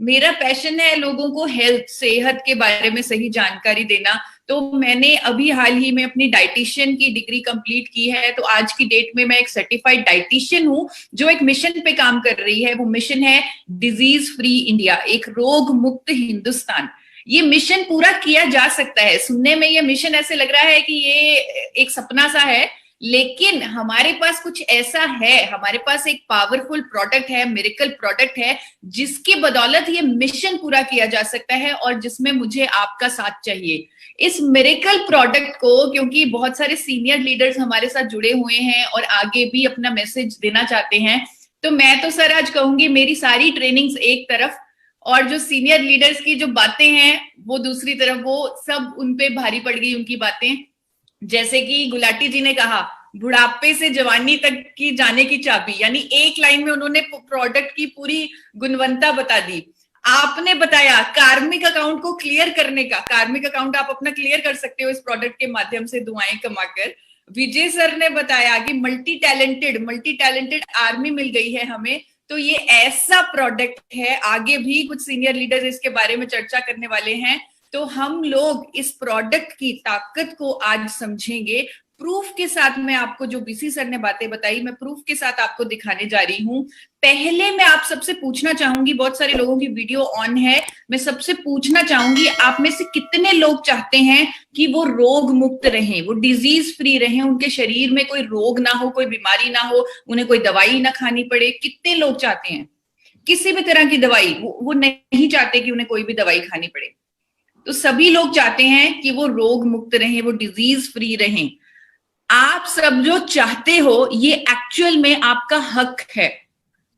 मेरा पैशन है लोगों को हेल्थ सेहत के बारे में सही जानकारी देना। तो मैंने अभी हाल ही में अपनी डाइटिशियन की डिग्री कंप्लीट की है। तो आज की डेट में मैं एक सर्टिफाइड डाइटिशियन हूँ जो एक मिशन पे काम कर रही है। वो मिशन है डिजीज फ्री इंडिया, एक रोग मुक्त हिंदुस्तान। ये मिशन पूरा किया जा सकता है। सुनने में ये मिशन ऐसे लग रहा है कि ये एक सपना सा है, लेकिन हमारे पास कुछ ऐसा है, हमारे पास एक पावरफुल प्रोडक्ट है, मिरेकल प्रोडक्ट है, जिसकी बदौलत ये मिशन पूरा किया जा सकता है और जिसमें मुझे आपका साथ चाहिए। इस मिरेकल प्रोडक्ट को, क्योंकि बहुत सारे सीनियर लीडर्स हमारे साथ जुड़े हुए हैं और आगे भी अपना मैसेज देना चाहते हैं, तो मैं तो सर आज कहूंगी मेरी सारी ट्रेनिंग्स एक तरफ और जो सीनियर लीडर्स की जो बातें हैं वो दूसरी तरफ, वो सब उन पे भारी पड़ गई उनकी बातें। जैसे कि गुलाटी जी ने कहा, बुढ़ापे से जवानी तक की जाने की चाबी, यानी एक लाइन में उन्होंने प्रोडक्ट की पूरी गुणवत्ता बता दी। आपने बताया कार्मिक अकाउंट को क्लियर करने का, कार्मिक अकाउंट आप अपना क्लियर कर सकते हो इस प्रोडक्ट के माध्यम से दुआएं कमाकर। विजय सर ने बताया कि मल्टी टैलेंटेड आर्मी मिल गई है हमें। तो ये ऐसा प्रोडक्ट है, आगे भी कुछ सीनियर लीडर्स इसके बारे में चर्चा करने वाले हैं। तो हम लोग इस प्रोडक्ट की ताकत को आज समझेंगे। प्रूफ के साथ मैं आपको, जो बीसी सर ने बातें बताई, मैं प्रूफ के साथ आपको दिखाने जा रही हूं। पहले मैं आप सबसे पूछना चाहूंगी, बहुत सारे लोगों की वीडियो ऑन है, मैं सबसे पूछना चाहूंगी आप में से कितने लोग चाहते हैं कि वो रोग मुक्त रहें, वो डिजीज फ्री रहें, उनके शरीर में कोई रोग ना हो, कोई बीमारी ना हो, उन्हें कोई दवाई ना खानी पड़े। कितने लोग चाहते हैं? किसी भी तरह की दवाई वो नहीं चाहते कि उन्हें कोई भी दवाई खानी पड़े। तो सभी लोग चाहते हैं कि वो रोग मुक्त रहें, वो डिजीज फ्री रहें। आप सब जो चाहते हो ये एक्चुअल में आपका हक है,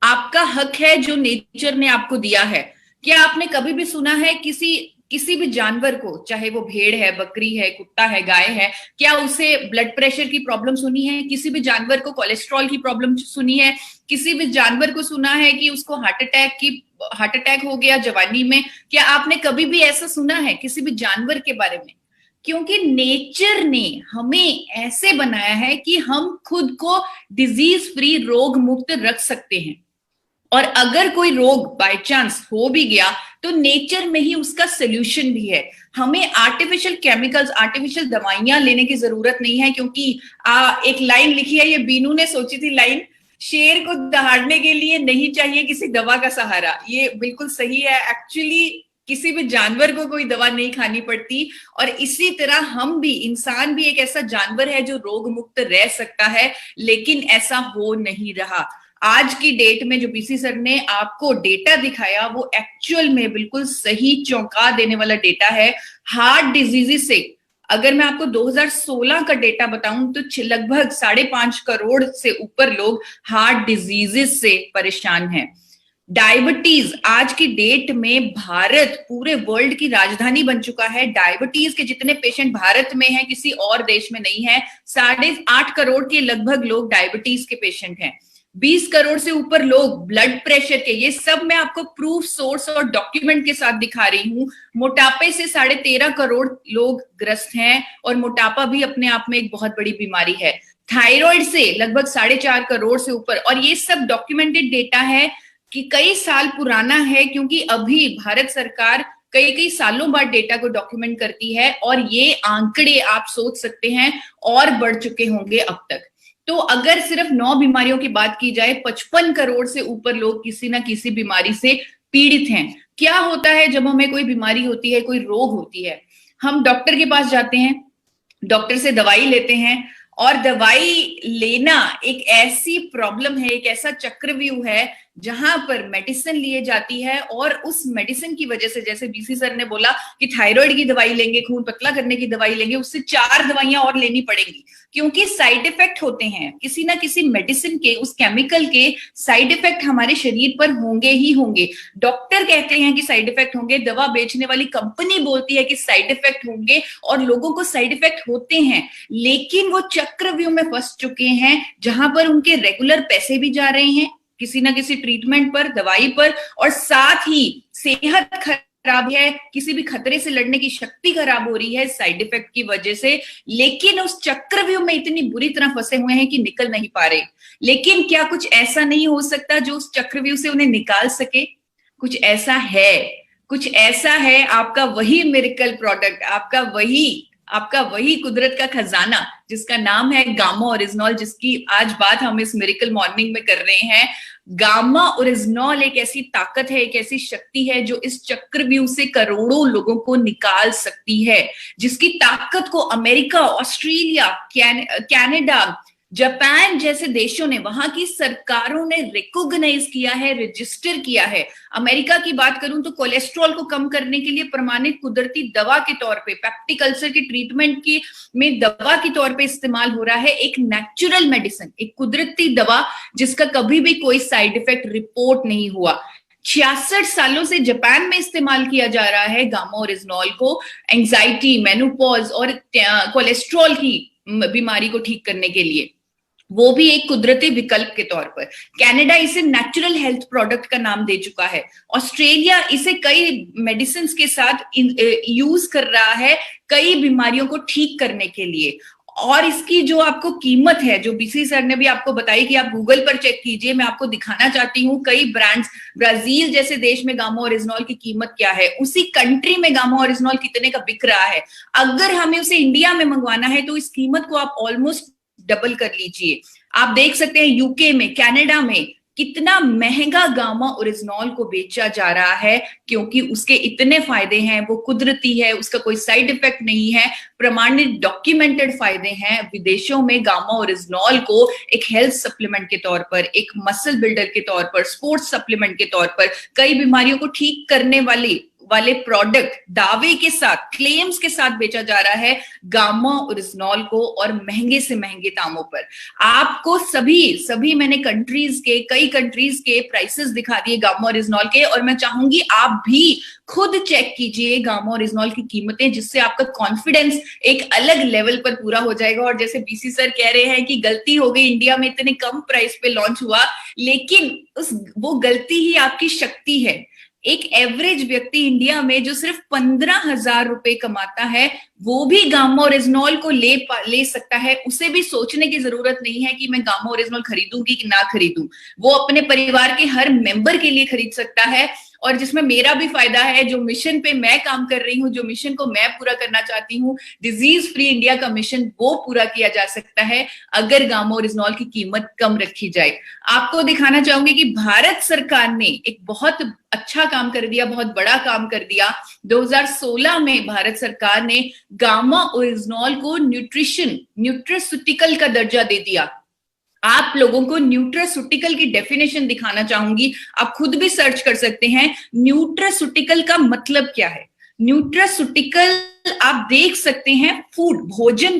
आपका हक है जो नेचर ने आपको दिया है। क्या आपने कभी भी सुना है किसी भी जानवर को, चाहे वो भेड़ है, बकरी है, कुत्ता है, गाय है, क्या उसे ब्लड प्रेशर की प्रॉब्लम सुनी है? किसी भी जानवर को कोलेस्ट्रॉल की प्रॉब्लम सुनी है? किसी भी जानवर को सुना है कि उसको हार्ट अटैक हो गया जवानी में? क्या आपने कभी भी ऐसा सुना है किसी भी जानवर के बारे में? क्योंकि नेचर ने हमें ऐसे बनाया है कि हम खुद को डिजीज फ्री, रोग मुक्त रख सकते हैं। और अगर कोई रोग बाय चांस हो भी गया तो नेचर में ही उसका सोल्यूशन भी है। हमें आर्टिफिशियल केमिकल्स, आर्टिफिशियल दवाइयां लेने की जरूरत नहीं है। क्योंकि एक लाइन लिखी है, ये बीनू ने सोची थी लाइन, शेर को दहाड़ने के लिए नहीं चाहिए किसी दवा का सहारा। ये बिल्कुल सही है। एक्चुअली किसी भी जानवर को कोई दवा नहीं खानी पड़ती। और इसी तरह हम भी, इंसान भी एक ऐसा जानवर है जो रोग मुक्त रह सकता है, लेकिन ऐसा हो नहीं रहा। आज की डेट में जो बीसी सर ने आपको डेटा दिखाया वो एक्चुअल में बिल्कुल सही, चौंका देने वाला डेटा है। हार्ट डिजीजेस से, अगर मैं आपको 2016 का डेटा बताऊं तो लगभग 5.5 करोड़ से ऊपर लोग हार्ट डिजीजेस से परेशान हैं। डायबिटीज, आज की डेट में भारत पूरे वर्ल्ड की राजधानी बन चुका है। डायबिटीज के जितने पेशेंट भारत में हैं किसी और देश में नहीं है। 8.5 करोड़ के लगभग लोग डायबिटीज के पेशेंट हैं। 20 करोड़ से ऊपर लोग ब्लड प्रेशर के। ये सब मैं आपको प्रूफ, सोर्स और डॉक्यूमेंट के साथ दिखा रही हूँ। मोटापे से 13.5 करोड़ लोग ग्रस्त हैं और मोटापा भी अपने आप में एक बहुत बड़ी बीमारी है। थायराइड से लगभग 4.5 करोड़ से ऊपर। और ये सब डॉक्यूमेंटेड डेटा है कि कई साल पुराना है, क्योंकि अभी भारत सरकार कई सालों बाद डेटा को डॉक्यूमेंट करती है। और ये आंकड़े आप सोच सकते हैं और बढ़ चुके होंगे अब तक। तो अगर सिर्फ 9 बीमारियों की बात की जाए, 55 करोड़ से ऊपर लोग किसी ना किसी बीमारी से पीड़ित हैं। क्या होता है जब हमें कोई बीमारी होती है, कोई रोग होती है? हम डॉक्टर के पास जाते हैं, डॉक्टर से दवाई लेते हैं। और दवाई लेना एक ऐसी प्रॉब्लम है, एक ऐसा चक्रव्यूह है जहां पर मेडिसिन लिए जाती है। और उस मेडिसिन की वजह से, जैसे बीसी सर ने बोला कि थायराइड की दवाई लेंगे, खून पतला करने की दवाई लेंगे, उससे 4 दवाइयां और लेनी पड़ेंगी, क्योंकि साइड इफेक्ट होते हैं। किसी ना किसी मेडिसिन के, उस केमिकल के साइड इफेक्ट हमारे शरीर पर होंगे ही होंगे। डॉक्टर कहते हैं कि साइड इफेक्ट होंगे, दवा बेचने वाली कंपनी बोलती है कि साइड इफेक्ट होंगे, और लोगों को साइड इफेक्ट होते हैं। लेकिन वो चक्रव्यूह में फंस चुके हैं जहां पर उनके रेगुलर पैसे भी जा रहे हैं किसी ना किसी ट्रीटमेंट पर, दवाई पर, और साथ ही सेहत खराब है, किसी भी खतरे से लड़ने की शक्ति खराब हो रही है साइड इफेक्ट की वजह से। लेकिन उस चक्रव्यूह में इतनी बुरी तरह फंसे हुए हैं कि निकल नहीं पा रहे। लेकिन क्या कुछ ऐसा नहीं हो सकता जो उस चक्रव्यूह से उन्हें निकाल सके? कुछ ऐसा है आपका वही मिरेकल प्रोडक्ट, आपका वही कुदरत का खजाना जिसका नाम है गामा ओरिजिनॉल, जिसकी आज बात हम इस मिरेकल मॉर्निंग में कर रहे हैं। गामा ओरिजिनॉल एक ऐसी ताकत है, एक ऐसी शक्ति है जो इस चक्रव्यूह से करोड़ों लोगों को निकाल सकती है, जिसकी ताकत को अमेरिका, ऑस्ट्रेलिया, कनाडा, जापान जैसे देशों ने, वहां की सरकारों ने रिकॉग्नाइज किया है, रजिस्टर किया है। अमेरिका की बात करूं तो कोलेस्ट्रॉल को कम करने के लिए प्रमाणित कुदरती दवा के तौर पे, पेप्टिक अल्सर की ट्रीटमेंट की में दवा के तौर पे इस्तेमाल हो रहा है, एक नेचुरल मेडिसिन, एक कुदरती दवा जिसका कभी भी कोई साइड इफेक्ट रिपोर्ट नहीं हुआ। 66 सालों से जापान में इस्तेमाल किया जा रहा है गामा ओरिजिनॉल को एंजाइटी, मेनोपॉज और कोलेस्ट्रॉल की बीमारी को ठीक करने के लिए, वो भी एक कुदरती विकल्प के तौर पर। कनाडा इसे नेचुरल हेल्थ प्रोडक्ट का नाम दे चुका है। ऑस्ट्रेलिया इसे कई मेडिसिन के साथ यूज कर रहा है कई बीमारियों को ठीक करने के लिए। और इसकी जो आपको कीमत है, जो बीसी सर ने भी आपको बताई कि आप गूगल पर चेक कीजिए, मैं आपको दिखाना चाहती हूँ कई ब्रांड्स, ब्राजील जैसे देश में गामा ओरिजिनॉल की कीमत क्या है, उसी कंट्री में गामा ओरिजिनॉल कितने का बिक रहा है। अगर हमें उसे इंडिया में मंगवाना है तो इस कीमत को आप ऑलमोस्ट डबल कर लीजिए। आप देख सकते हैं यूके में, कनाडा में कितना महंगा गामा ओरिजिनॉल को बेचा जा रहा है, क्योंकि उसके इतने फायदे हैं, वो कुदरती है, उसका कोई साइड इफेक्ट नहीं है, प्रमाणित डॉक्यूमेंटेड फायदे हैं। विदेशों में गामा ओरिजिनॉल को एक हेल्थ सप्लीमेंट के तौर पर, एक मसल बिल्डर के तौर पर, स्पोर्ट्स सप्लीमेंट के तौर पर, कई बीमारियों को ठीक करने वाले प्रोडक्ट दावे के साथ, क्लेम्स के साथ बेचा जा रहा है गामा ओरिजिनॉल को, और महंगे से महंगे दामों पर। आपको सभी मैंने कई कंट्रीज के प्राइसेस दिखा दिए गामा ओरिजिनॉल के, और मैं चाहूंगी आप भी खुद चेक कीजिए गामा ओरिजिनॉल की कीमतें, जिससे आपका कॉन्फिडेंस एक अलग लेवल पर पूरा हो जाएगा। और जैसे बीसी सर कह रहे हैं कि गलती हो गई, इंडिया में इतने कम प्राइस पे लॉन्च हुआ, लेकिन वो गलती ही आपकी शक्ति है। एक एवरेज व्यक्ति इंडिया में जो सिर्फ 15,000 रुपए कमाता है, वो भी गामा ओरिजिनॉल को ले सकता है। उसे भी सोचने की जरूरत नहीं है कि मैं गामा ओरिजिनॉल खरीदूंगी कि ना खरीदूं। वो अपने परिवार के हर मेंबर के लिए खरीद सकता है, और जिसमें मेरा भी फायदा है। जो मिशन पे मैं काम कर रही हूँ, जो मिशन को मैं पूरा करना चाहती हूँ, डिजीज फ्री इंडिया का मिशन, वो पूरा किया जा सकता है अगर गामा ओरिजिनॉल की कीमत कम रखी जाए। आपको दिखाना चाहूंगी कि भारत सरकार ने एक बहुत अच्छा काम कर दिया, बहुत बड़ा काम कर दिया। 2016 में भारत सरकार ने गामा ओरिजिनॉल को न्यूट्रास्यूटिकल का दर्जा दे दिया। आप लोगों को न्यूट्रास्यूटिकल की डेफिनेशन दिखाना चाहूंगी, आप खुद भी सर्च कर सकते हैं न्यूट्रास्यूटिकल का मतलब क्या है। न्यूट्रास्यूटिकल आप देख सकते हैं फूड, भोजन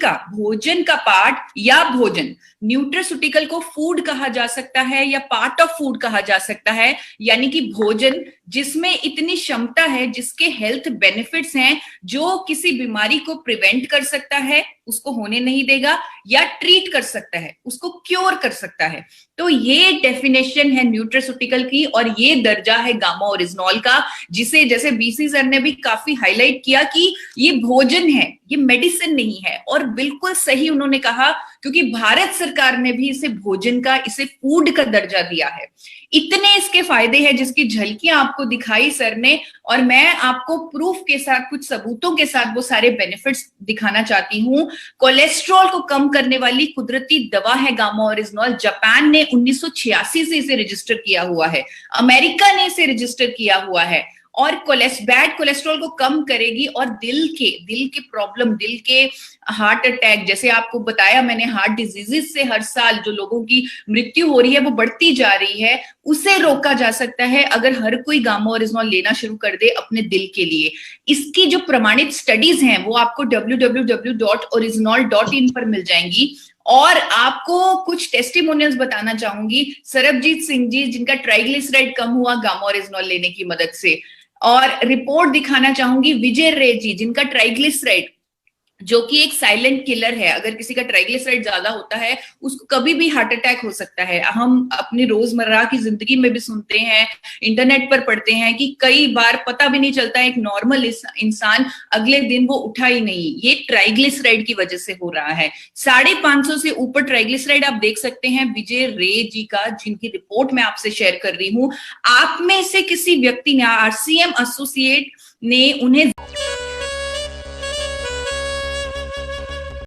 का पार्ट या भोजन। न्यूट्रास्यूटिकल को फूड कहा जा सकता है या पार्ट ऑफ फूड कहा जा सकता है, यानी कि भोजन जिसमें इतनी क्षमता है, जिसके हेल्थ बेनिफिट्स हैं, जो किसी बीमारी को प्रिवेंट कर सकता है, उसको होने नहीं देगा, या ट्रीट कर सकता है, उसको क्योर कर सकता है। तो ये डेफिनेशन है न्यूट्रास्यूटिकल की, और ये दर्जा है गामा ओरिजिनॉल का, जिसे जैसे बीसी सर ने भी काफी हाईलाइट किया कि ये भोजन है, ये मेडिसिन नहीं है। और बिल्कुल सही उन्होंने कहा, क्योंकि भारत सरकार ने भी इसे भोजन का, इसे फूड का दर्जा दिया है। इतने इसके फायदे हैं जिसकी झलकियां आपको दिखाई सर ने, और मैं आपको प्रूफ के साथ, कुछ सबूतों के साथ वो सारे बेनिफिट्स दिखाना चाहती हूँ। कोलेस्ट्रॉल को कम करने वाली कुदरती दवा है गामा ओरिजिनॉल। जापान ने 1986 से इसे रजिस्टर किया हुआ है, अमेरिका ने इसे रजिस्टर किया हुआ है, और बैड कोलेस्ट्रॉल को कम करेगी, और दिल के प्रॉब्लम, दिल के हार्ट अटैक, जैसे आपको बताया मैंने, हार्ट डिजीजेस से हर साल जो लोगों की मृत्यु हो रही है वो बढ़ती जा रही है, उसे रोका जा सकता है अगर हर कोई गामा ओरिजिनॉल लेना शुरू कर दे अपने दिल के लिए। इसकी जो प्रमाणित स्टडीज हैं वो आपको www.originol.in पर मिल जाएंगी। और आपको कुछ टेस्टिमोनियल्स बताना चाहूंगी। सरबजीत सिंह जी, जिनका ट्राइग्लिसराइड कम हुआ गामा ओरिजिनॉल लेने की मदद से। और रिपोर्ट दिखाना चाहूंगी विजय रे जी, जिनका ट्राइग्लिसराइड जो कि एक साइलेंट किलर है। अगर किसी का ट्राइग्लिसराइड ज्यादा होता है, उसको कभी भी हार्ट अटैक हो सकता है। हम अपनी रोजमर्रा की जिंदगी में भी सुनते हैं, इंटरनेट पर पढ़ते हैं कि कई बार पता भी नहीं चलता एक नॉर्मल इंसान अगले दिन वो उठा ही नहीं। ये ट्राइग्लिसराइड की वजह से हो रहा है। 550 से ऊपर ट्राइग्लिसराइड आप देख सकते हैं विजय रे जी का, जिनकी रिपोर्ट मैं आपसे शेयर कर रही हूं। आप में से किसी व्यक्ति ने, आरसीएम एसोसिएट ने उन्हें